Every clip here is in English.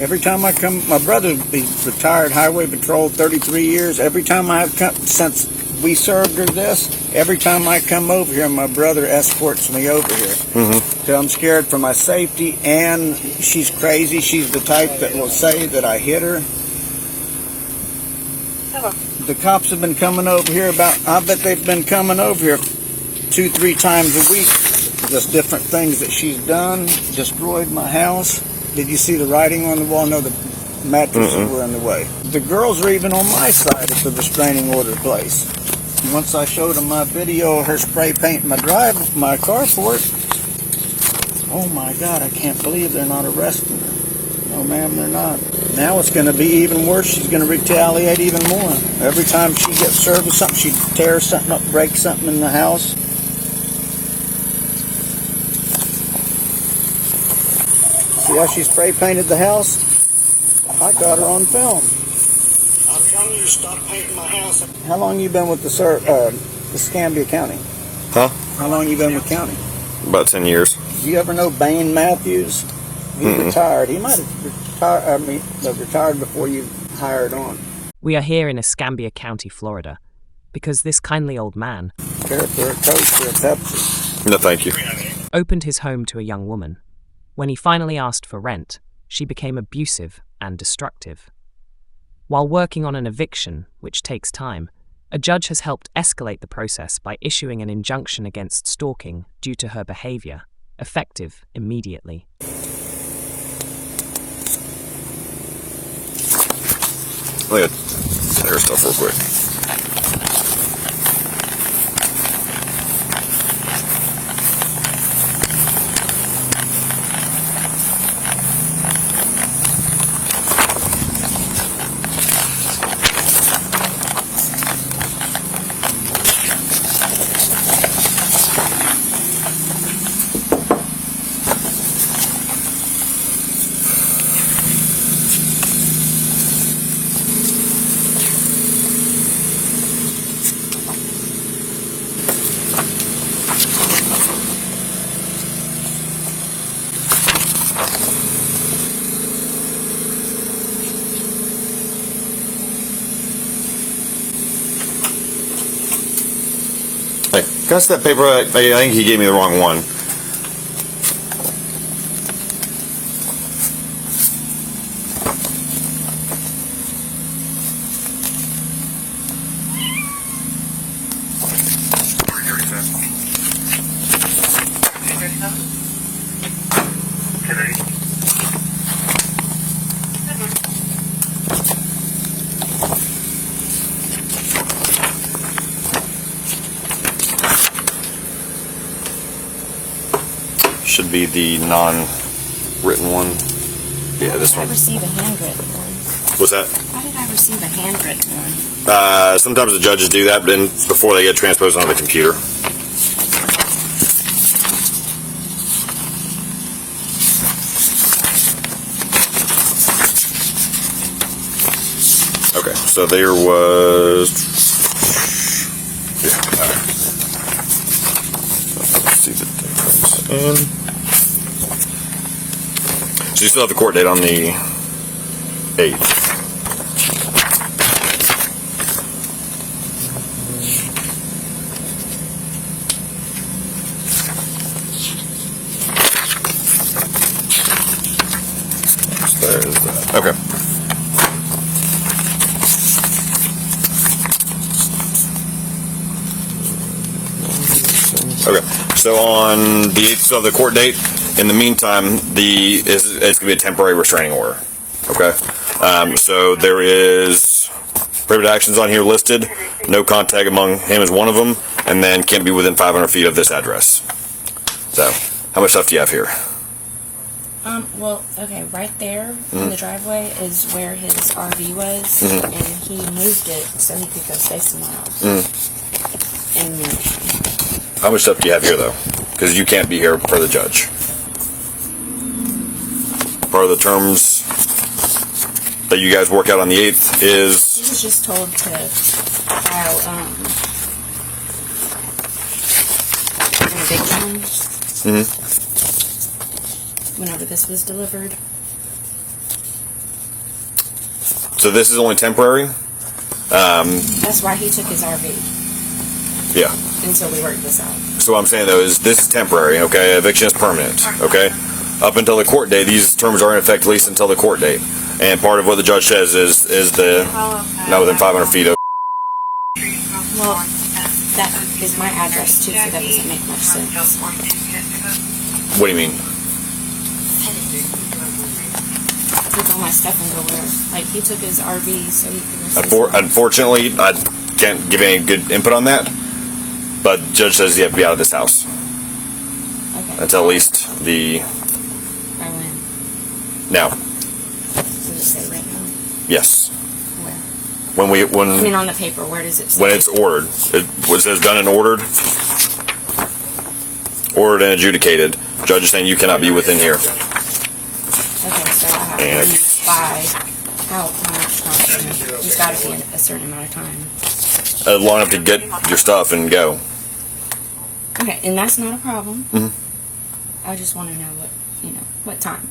Every time I come, my brother, he's retired highway patrol, 33 years. Every time I have come, since we served her this, every time I come over here, my brother escorts me over here. So I'm scared for my safety, and she's crazy. She's the type that will say that I hit her. The cops have been coming over here I bet they've been coming over here 2-3 times a week. Just different things that she's done, destroyed my house. Did you see the writing on the wall? No, the mattresses were in the way. The girls are even on my side of the restraining order place. Once I showed them my video of her spray painting my carport, oh my God, I can't believe they're not arresting her. No, ma'am, they're not. Now it's going to be even worse. She's going to retaliate even more. Every time she gets served with something, she tears something up, breaks something in the house. See how she spray painted the house? I got her on film. I'm telling you to stop painting my house. How long you been with the Escambia County? Huh? How long you been with county? About 10 years. Do you ever know Bain Matthews? He retired. He might have retired before you hired on. We are here in Escambia County, Florida, because this kindly old man Care for a Coke or a Pepsi? No, thank you. opened his home to a young woman. When he finally asked for rent, she became abusive and destructive. While working on an eviction, which takes time, a judge has helped escalate the process by issuing an injunction against stalking due to her behavior, effective immediately. Look at her stuff real quick. Hey, can I see that paper? I think he gave me the wrong one. Should be the non-written one. Yeah, this one. I receive a handwritten one. What's that? Why did I receive a handwritten one? Sometimes the judges do that, but then before they get transposed onto the computer. Okay, so there was. Yeah. Let's see the difference in. So you still have the court date on the 8th. There's that. Okay. Okay. So on the 8th, so the court date. In the meantime, it's going to be a temporary restraining order. Okay. So there is prohibited actions on here listed. No contact among him is one of them, and then can't be within 500 feet of this address. So, how much stuff do you have here? Well, okay, right there in the driveway is where his RV was, and he moved it so he could go stay somewhere else. And How much stuff do you have here, though? Because you can't be here per the judge. Part of the terms that you guys work out on the 8th is... he was just told to file an eviction whenever this was delivered. So this is only temporary. That's why he took his RV Yeah. until we worked this out. So what I'm saying though is this is temporary. Okay, eviction is permanent. Okay, up until the court date, these terms are in effect at least until the court date. And part of what the judge says is the not within 500 feet of. Well, that is my address too, so that doesn't make much sense. What do you mean? Because all my stuff can go where. Like, he took his RV so he could. Unfortunately, I can't give any good input on that. But the judge says you have to be out of this house Okay. until at least the I win. now. Does it say right now? Yes. Where? When I mean, on the paper, where does it say? when it's ordered, it says done and ordered, ordered and adjudicated. Judge is saying you cannot be within here. Okay, so I have to leave by how much time? It's got to be a certain amount of time. Long enough to get your stuff and go. Okay, and that's not a problem. Mm-hmm. I just want to know what time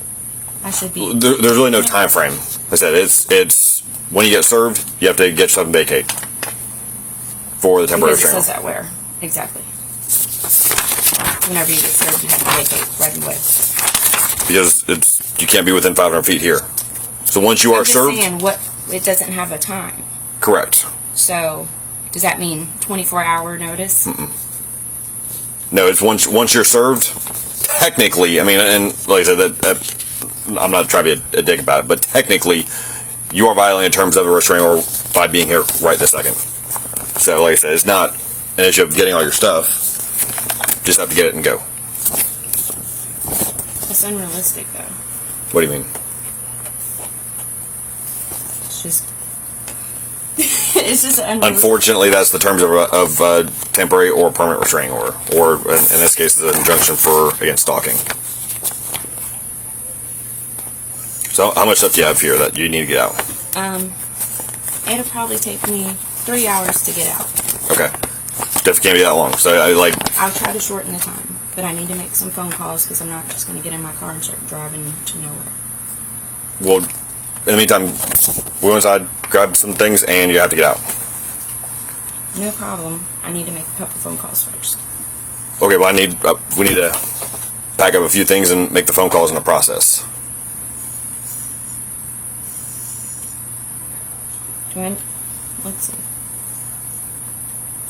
I should be. There's really no time frame. Like I said it's when you get served, you have to get stuff and vacate for the temporary Because it restraining says that where exactly. Whenever you get served, you have to vacate right away. Because you can't be within 500 feet here. So once you are I'm just served, saying it doesn't have a time. correct. So does that mean 24-hour notice? No, it's once you're served. Technically, I mean, and like I said, that I'm not trying to be a dick about it, but technically, you are violating terms of a restraining order by being here right this second. So, like I said, it's not an issue of getting all your stuff. Just have to get it and go. That's unrealistic, though. What do you mean? It's just it's just unrealistic. Unfortunately, that's the terms of a temporary or permanent restraining order, or in this case, the injunction for against stalking. So, how much stuff do you have here that you need to get out? It'll probably take me 3 hours to get out. Okay, definitely can't be that long. So, I'll try to shorten the time, but I need to make some phone calls because I'm not just going to get in my car and start driving to nowhere. well, in the meantime, we go inside, grab some things, and you have to get out. No problem. I need to make a couple phone calls first. Okay, well, we need to pack up a few things and make the phone calls in the process. Let's see.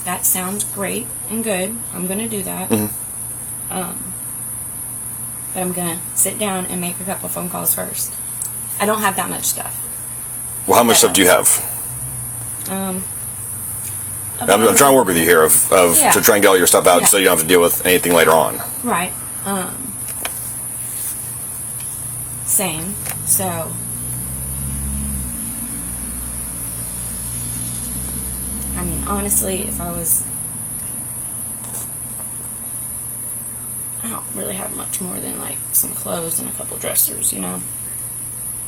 That sounds great and good. I'm going to do that. But I'm going to sit down and make a couple phone calls first. I don't have that much stuff. Well, how much stuff do you have? I'm trying to work with you here to try and get all your stuff out so you don't have to deal with anything later on. Right. Same. So, I mean, honestly, if I don't really have much more than like some clothes and a couple dressers, you know.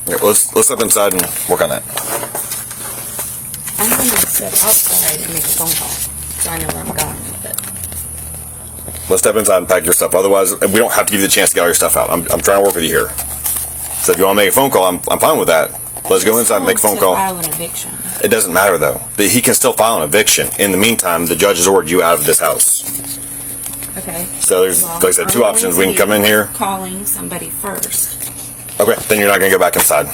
Yeah, let's step inside and work on that. I'm going to step outside and make a phone call so I know where I'm going with it. Let's step inside and pack your stuff. Otherwise, we don't have to give you the chance to get all your stuff out. I'm trying to work with you here. So if you want to make a phone call, I'm fine with that. Let's go inside and make a phone call. File an eviction. It doesn't matter, though. He can still file an eviction. In the meantime, the judge has ordered you out of this house. Okay. So there's, like I said, two I'm options. going We to can come in be here. Calling somebody first. Okay, then you're not going to go back inside.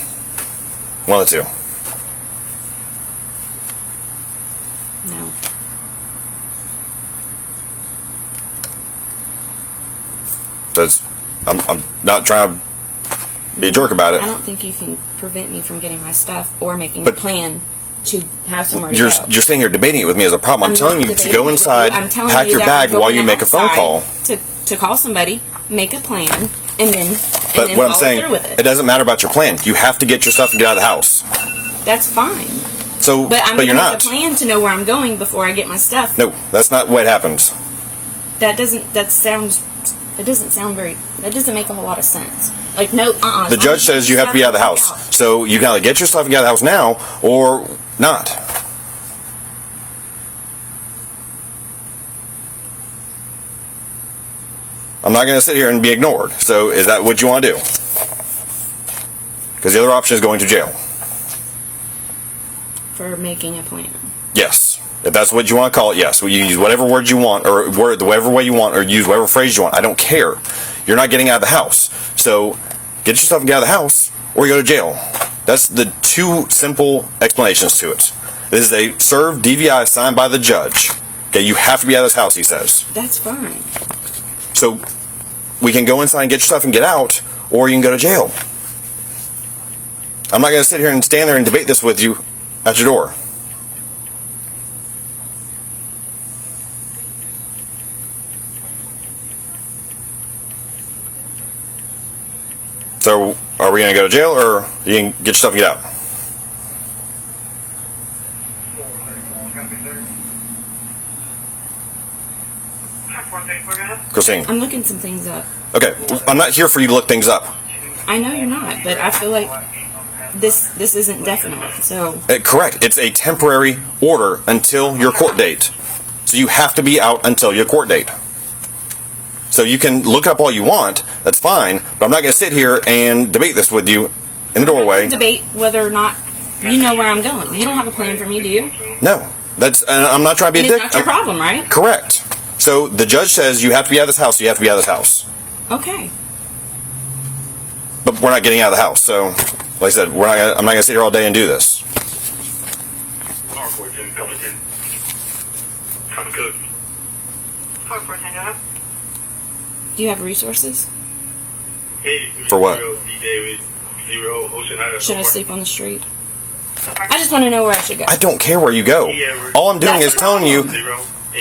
One of the two. No. I'm not trying to be a jerk about it. I don't think you can prevent me from getting my stuff or making But- a plan to have somewhere to You're go. sitting here debating it with me as a problem. I'm telling not you to debating go it with inside, you. I'm telling pack you your that bag I'm while going you make a phone outside call. to call somebody, make a plan, and then But what I'm follow saying, through with it doesn't matter about your plan. You have to get your stuff and get out of the house. That's fine. So, But I'm but going you're to not. make a plan to know where I'm going before I get my stuff. No, that's not what happens. That doesn't make a whole lot of sense. Like, no, The judge says you have to be out of the house. So you can either get your stuff and get out of the house now or not. I'm not going to sit here and be ignored. So is that what you want to do? Because the other option is going to jail. for making a plan. Yes. If that's what you want to call it, yes. You use whatever word you want, or word whatever way you want, or use whatever phrase you want. I don't care. You're not getting out of the house. So get yourself and get out of the house, or you go to jail. That's the two simple explanations to it. This is a served DVI signed by the judge. Okay, you have to be out of this house, he says. That's fine. So we can go inside and get your stuff and get out, or you can go to jail. I'm not going to sit here and stand there and debate this with you at your door. So, are we going to go to jail, or you can get your stuff and get out? Christine. I'm looking some things up. Okay, I'm not here for you to look things up. I know you're not, but I feel like this isn't definite. So Correct. It's a temporary order until your court date. So you have to be out until your court date. So you can look up all you want. That's fine. But I'm not going to sit here and debate this with you in the doorway. Debate whether or not you know where I'm going. You don't have a plan for me, do you? No. I'm not trying to be a dick. It's not your problem, right? Correct. So the judge says you have to be out of this house. So you have to be out of this house. Okay. But we're not getting out of the house. So, like I said, I'm not going to sit here all day and do this. Do you have resources? For what? Should I sleep on the street? I just want to know where I should go. I don't care where you go. All I'm doing is telling you.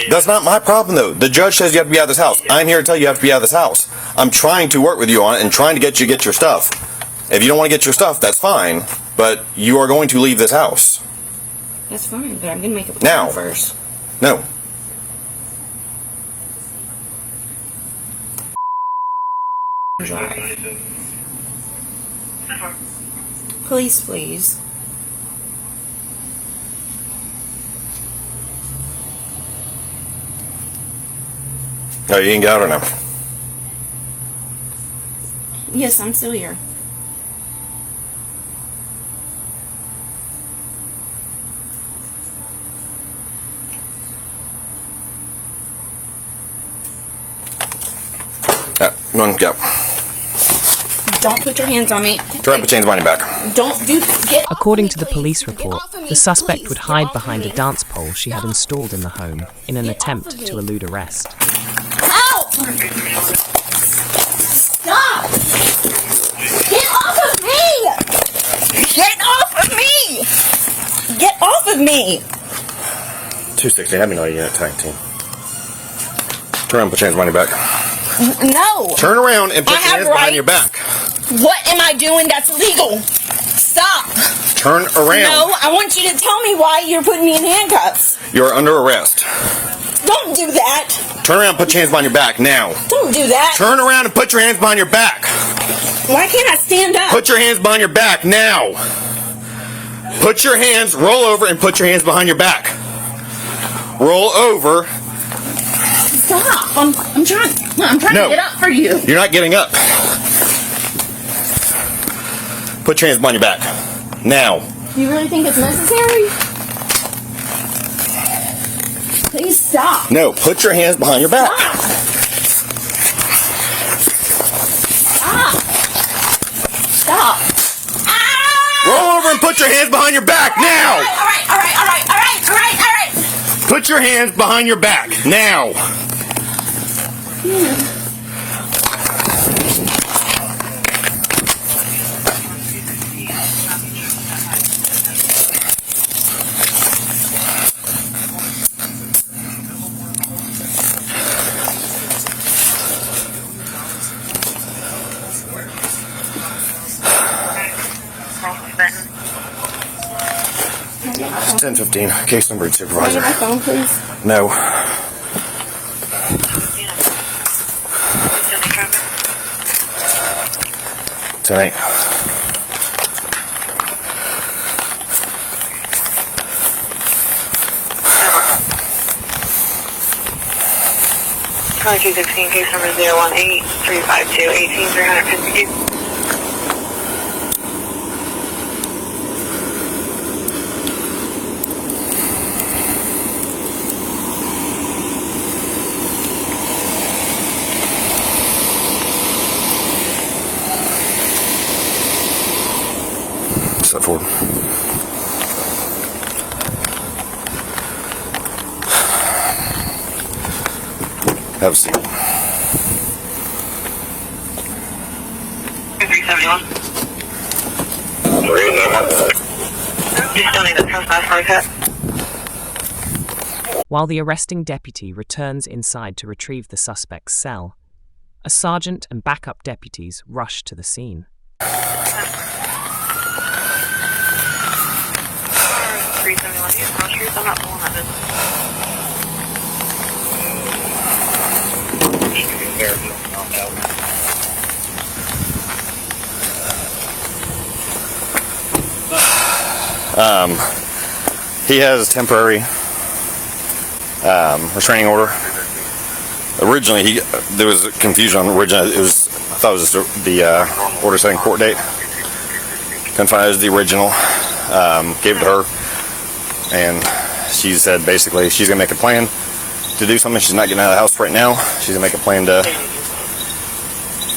That's not my problem, though. The judge says you have to be out of this house. I'm here to tell you you have to be out of this house. I'm trying to work with you on it and trying to get your stuff. If you don't want to get your stuff, that's fine. But you are going to leave this house. That's fine, but I'm going to make a plan first. No. Drive. Please. No, you can get out or no? Yes, I'm still here. Come on, go. Don't put your hands on me. Try and put your hands behind your back. Get According to the police report, the suspect would hide behind a dance pole she had installed in the home in an attempt to elude arrest. Help! Stop! Get off of me! Get off of me! Get off of me! 260, have me know you're at tank team. Turn around and put your hands behind your back. No! Turn around and put your hands behind your back. What am I doing that's illegal? Stop! Turn around. No, I want you to tell me why you're putting me in handcuffs. You're under arrest. Don't do that. Turn around and put your hands behind your back now. Don't do that. Turn around and put your hands behind your back. Why can't I stand up? Put your hands behind your back now. Put your hands, roll over and put your hands behind your back. Roll over. Stop. I'm trying to get up for you. You're not getting up. Put your hands behind your back. Now. You really think it's necessary? Please stop. No, put your hands behind your back. Stop. Roll over and put your hands behind your back now. All right. Put your hands behind your back now. It's 1015. Case number, Supervisor. Can I get my phone, please? No. Tonight. Case 16, case number 018-352-18352. step forward. Have a seat. 371. You still need a 10-5 cut? While the arresting deputy returns inside to retrieve the suspect's cell, a sergeant and backup deputies rush to the scene. 371. You tell truth. I'm not the one that did He has temporary restraining order. Originally, there was confusion on original. I thought it was just the order setting court date. Couldn't find it as the original. Gave it to her, and she said basically she's gonna make a plan to do something. She's not getting out of the house right now. She's gonna make a plan to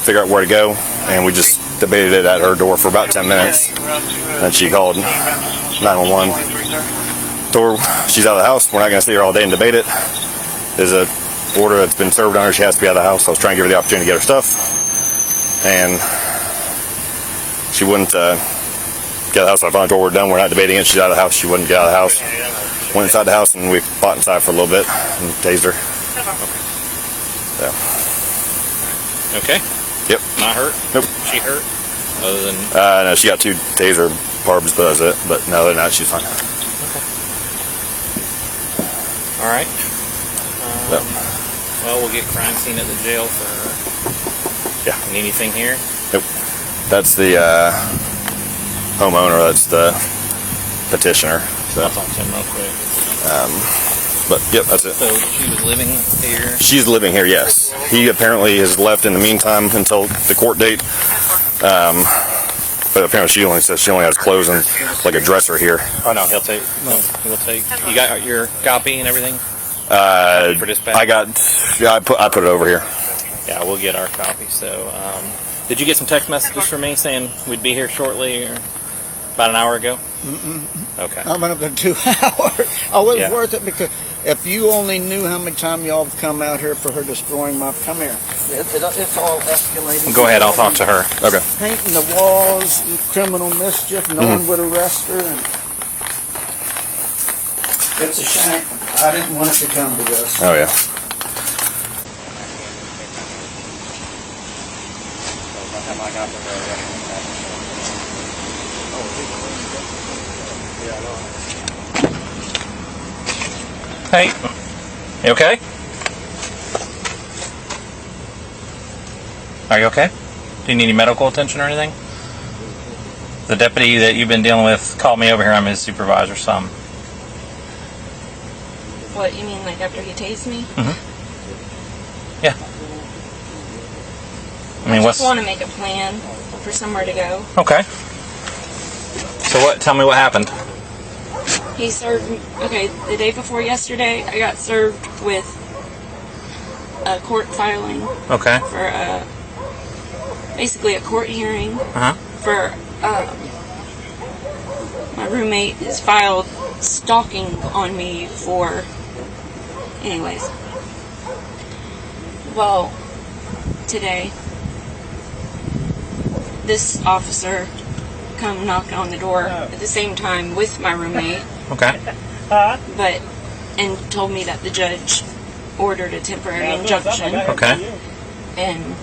figure out where to go, and we just debated it at her door for about 10 minutes. Then she called 911. Told her she's out of the house. We're not going to sit here all day and debate it. There's a order that's been served on her. She has to be out of the house. I was trying to give her the opportunity to get her stuff, and she wouldn't get out of the house. I finally told her we're done. We're not debating it. She's out of the house. She wouldn't get out of the house. Went inside the house, and we fought inside for a little bit and tased her. So. Okay. Yep. Not hurt? Nope. She hurt? Other than... No, she got 2 taser barbs, but that's it. But no, other than that, she's fine. Okay. All right. Yep. Well, we'll get crime scene at the jail for... Yeah. Need anything here? Nope. That's the homeowner. That's the petitioner. So. I'll talk to him real quick. But yep, that's it. So she was living here? She's living here, yes. He apparently has left in the meantime until the court date. But apparently she only says she only has clothes and like a dresser here. Oh no, he'll take. You got your copy and everything? For dispatch? I put it over here. Yeah, we'll get our copy. So, did you get some text messages from me saying we'd be here shortly, or about an hour ago? Okay. I'm going to 2 hours. Oh, it was Yeah. worth it because if you only knew how many times y'all have come out here for her destroying my... Come here. It's all escalated. Go ahead, I'll talk to her. Okay. Painting the walls, criminal mischief, no one would arrest her. And it's a shame. I didn't want it to come to this. Oh yeah. Hey, you okay? Are you okay? Do you need any medical attention or anything? The deputy that you've been dealing with called me over here. I'm his supervisor, so What, you mean like after he tased me? yeah. I mean, I just want to make a plan for somewhere to go. Okay. So what? Tell me what happened. He served, okay, the day before yesterday, I got served with a court filing Okay. for basically a court hearing for my roommate has filed stalking on me for, anyways. Well, today, this officer come knocking on the door at the same time with my roommate. Okay. And told me that the judge ordered a temporary injunction. Okay. And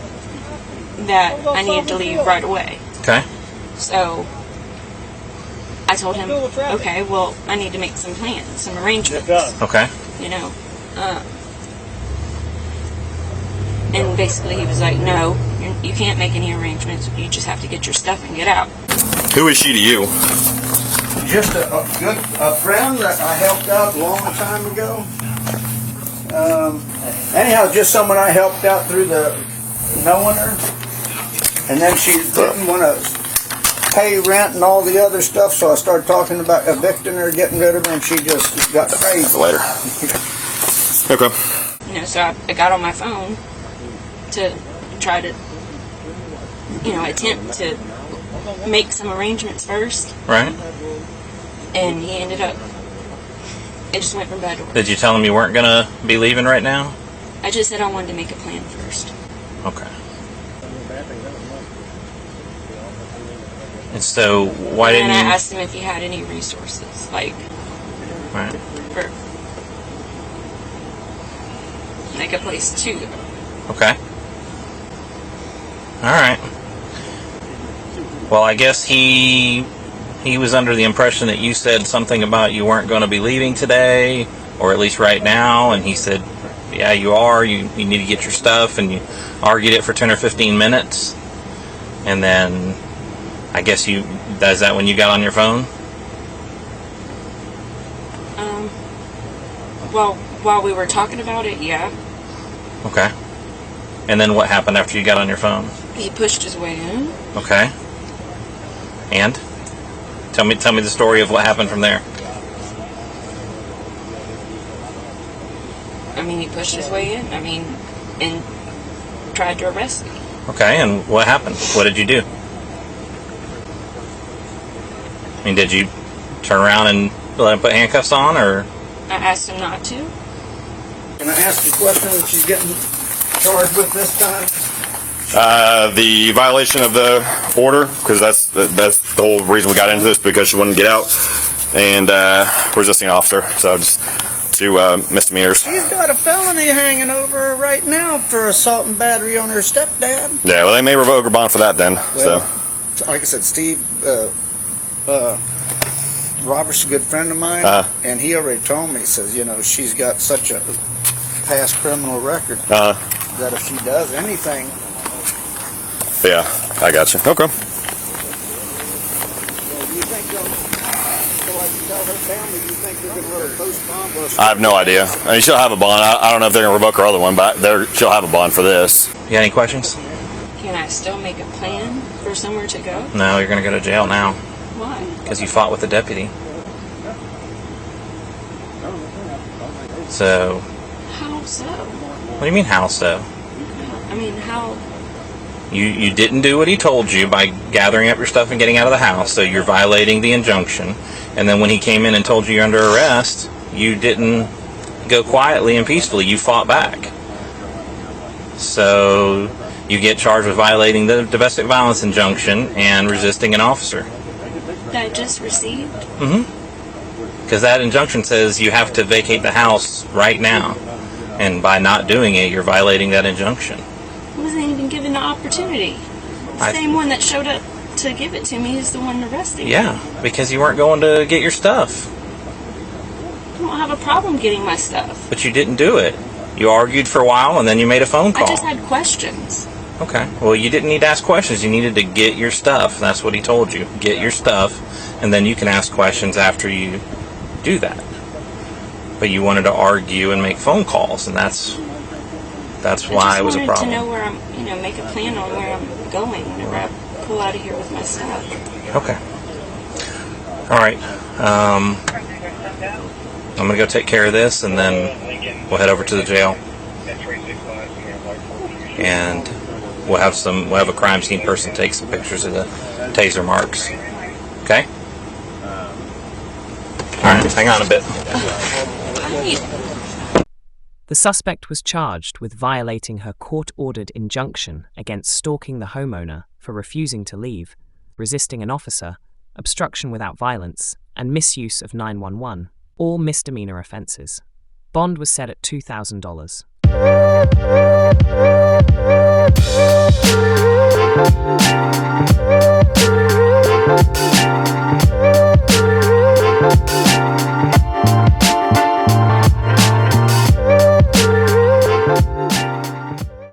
that I needed to leave right away. Okay. So I told him, okay, well, I need to make some plans, some arrangements. Okay. You know. And basically he was like, no, you can't make any arrangements. You just have to get your stuff and get out. Who is she to you? Just a friend that I helped out a long time ago. Anyhow, just someone I helped out through the knowing her. And then she didn't want to pay rent and all the other stuff, so I started talking about evicting her, getting rid of her, and she just got crazy. Later. Okay. You know, so I got on my phone to try to, attempt to make some arrangements first, Right? and he ended up. It just went from bad to worse. Did you tell him you weren't gonna be leaving right now? I just said I wanted to make a plan first. Okay. And so why And didn't I you? asked him if he had any resources, like Right. for like a place to go. Okay. All right. Well, I guess he was under the impression that you said something about you weren't going to be leaving today, or at least right now, and he said, "Yeah, you are. You need to get your stuff," and you argued it for 10 or 15 minutes, and then I guess is that when you got on your phone? Well, while we were talking about it, yeah, Okay. And then what happened after you got on your phone? he pushed his way in. Okay. And tell me the story of what happened from there. I mean, he pushed his way in. I mean, and tried to arrest me. Okay, and what happened? What did you do? I mean, did you turn around and let him put handcuffs on, or? I asked him not to. Can I ask you a question that she's getting charged with this time? The violation of the order, because that's the whole reason we got into this, because she wouldn't get out, and resisting an officer. So just 2 misdemeanors. She's got a felony hanging over her right now for assault and battery on her stepdad. Yeah, well, they may revoke her bond for that then. Well, like I said, Steve, Robert's a good friend of mine, and he already told me, he says, she's got such a past criminal record that if she does anything. Yeah, I got you. Okay. You think they'll tell her family, you think they're going to let her post bond? I have no idea. I mean, she'll have a bond. I don't know if they're going to revoke her other one, but she'll have a bond for this. You got any questions? Can I still make a plan for somewhere to go? No, you're going to go to jail now Why? because you fought with the deputy. So, How so? what do you mean, how so? I mean, how? You didn't do what he told you by gathering up your stuff and getting out of the house, so you're violating the injunction. And then when he came in and told you you're under arrest, you didn't go quietly and peacefully. You fought back. So you get charged with violating the domestic violence injunction and resisting an officer. That I just received? Because that injunction says you have to vacate the house right now. And by not doing it, you're violating that injunction. I wasn't even given the opportunity. The same one that showed up to give it to me is the one arresting me. Yeah, because you weren't going to get your stuff. I don't have a problem getting my stuff. But you didn't do it. You argued for a while and then you made a phone call. I just had questions. Okay. Well, you didn't need to ask questions. You needed to get your stuff. That's what he told you. Get your stuff, and then you can ask questions after you do that. But you wanted to argue and make phone calls, and that's why it was a problem. I just wanted to know where I'm, make a plan on where I'm going whenever I pull out of here with my stuff. Okay. All right. I'm going to go take care of this, and then we'll head over to the jail. And we'll have a crime scene person take some pictures of the taser marks. Okay? All right, hang on a bit. The suspect was charged with violating her court-ordered injunction against stalking the homeowner for refusing to leave, resisting an officer, obstruction without violence, and misuse of 911, all misdemeanor offenses. Bond was set at $2,000.